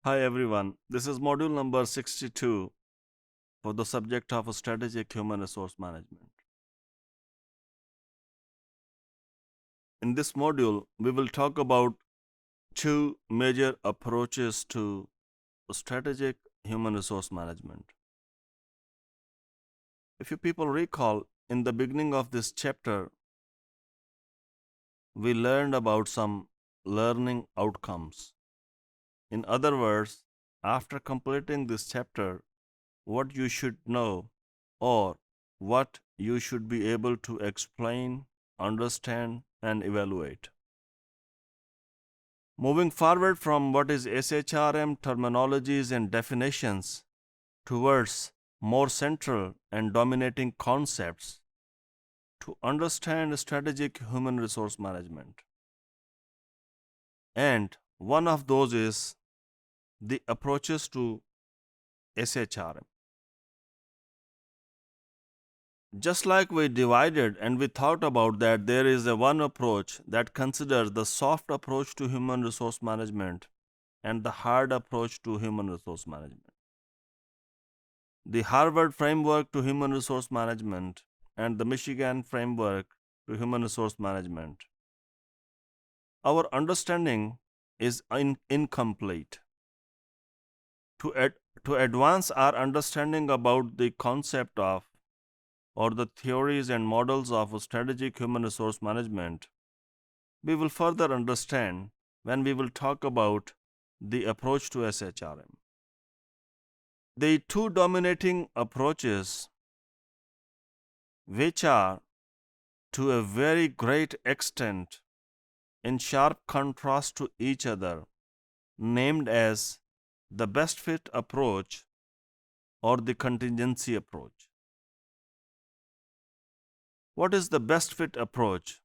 Hi everyone, this is module number 62 for the subject of strategic human resource management. In this module, we will talk about two major approaches to strategic human resource management. If you people recall, in the beginning of this chapter, we learned about some learning outcomes. In other words, after completing this chapter, what you should know or what you should be able to explain, understand, and evaluate. Moving forward from what is SHRM terminologies and definitions towards more central and dominating concepts to understand strategic human resource management. And one of those is the approaches to SHRM. Just like we divided and we thought about that there is a one approach that considers the soft approach to human resource management and the hard approach to human resource management. The Harvard framework to human resource management and the Michigan framework to human resource management. Our understanding is incomplete. To advance our understanding about the concept of or the theories and models of strategic human resource management, we will further understand when we will talk about the approach to SHRM. The two dominating approaches, which are to a very great extent in sharp contrast to each other, named as the best fit approach or the contingency approach. What is the best fit approach?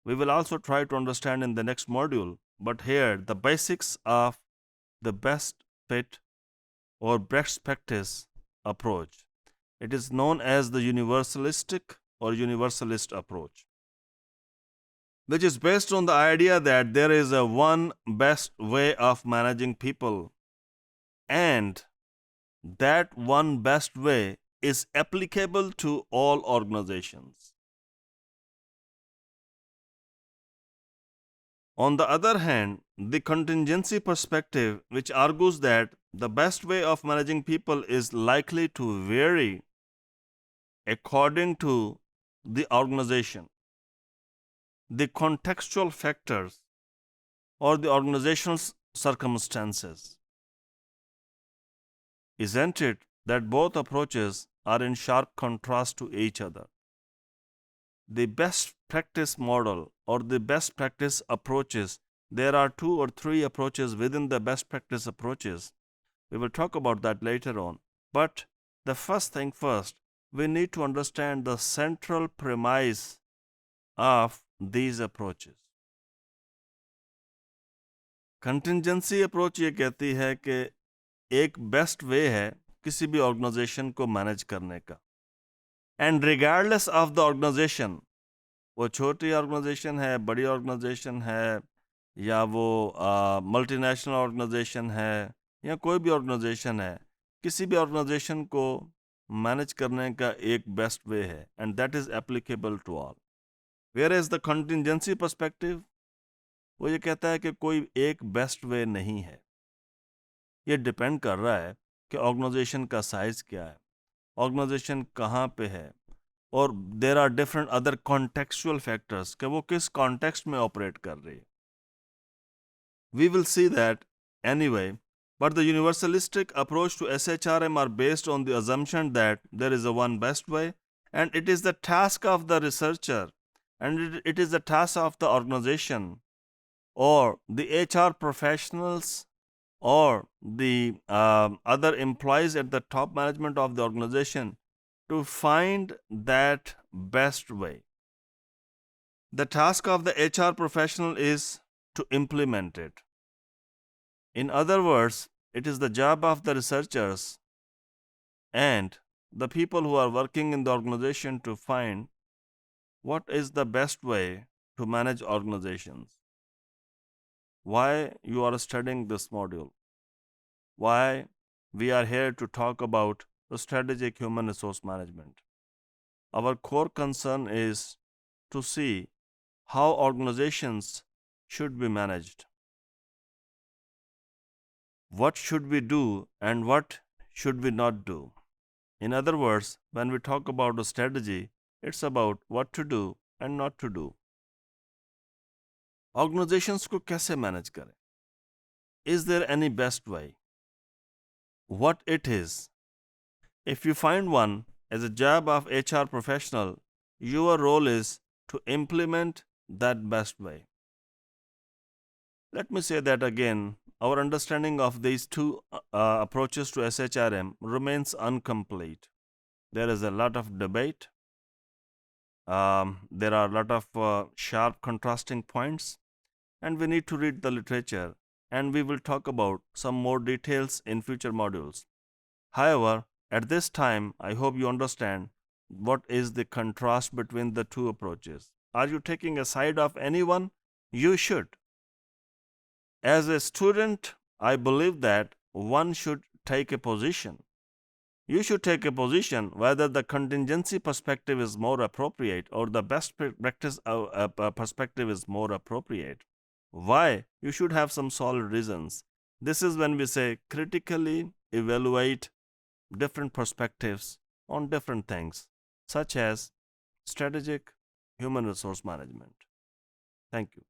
We will also try to understand in the next module, but here the basics of the best fit or best practice approach. It is known as the universalistic or universalist approach, which is based on the idea that there is a one best way of managing people, and that one best way is applicable to all organizations. On the other hand, the contingency perspective, which argues that the best way of managing people is likely to vary according to the organization, the contextual factors, or the organizational circumstances. Isn't it that both approaches are in sharp contrast to each other? The best practice model or the best practice approaches, there are two or three approaches within the best practice approaches. We will talk about that later on. But the first thing first, we need to understand the central premise of these approaches. Contingency approach ये कहती है कि एक best way है किसी भी organisation को manage करने का, and regardless of the organization, वो छोटी ऑर्गेनाइजेशन है, बड़ी ऑर्गेनाइजेशन है, या वो मल्टीनेशनल ऑर्गेनाइजेशन है, या कोई भी ऑर्गेनाइजेशन है, किसी भी ऑर्गेनाइजेशन को मैनेज करने का एक बेस्ट वे है, and that is applicable to all. Where is the contingency perspective, वो ये कहता है कि कोई एक बेस्ट वे नहीं है. ये डिपेंड कर रहा है कि ऑर्गेनाइजेशन का साइज क्या है, ऑर्गेनाइजेशन कहाँ पे है, और there are different other contextual factors कि वो किस कॉन्टेक्स्ट में ऑपरेट कर रही है. We will see that anyway, but the universalistic approach to SHRM are based on the assumption that there is a one best way, and it is the task of the researcher, and it is the task of the organization or the HR professionals or the other employees at the top management of the organization to find that best way. The task of the HR professional is to implement it. In other words, it is the job of the researchers and the people who are working in the organization to find what is the best way to manage organizations. Why you are studying this module? why we are here to talk about the strategic human resource management. Our core concern is to see how organizations should be managed. What should we do and what should we not do? In other words, when we talk about a strategy, it's about what to do and not to do. Organizations को कैसे manage करें? Is there any best way? What it is? If you find one as a job of HR professional, your role is to implement that best way. Let me say that again. Our understanding of these two approaches to SHRM remains incomplete. There is a lot of debate. There are a lot of sharp contrasting points, and we need to read the literature, and we will talk about some more details in future modules. However, at this time, I hope you understand what is the contrast between the two approaches. Are you taking a side of anyone? You should. As a student, I believe that one should take a position. You should take a position whether the contingency perspective is more appropriate or the best practice perspective is more appropriate. Why? You should have some solid reasons. This is when we say critically evaluate different perspectives on different things, such as strategic human resource management. Thank you.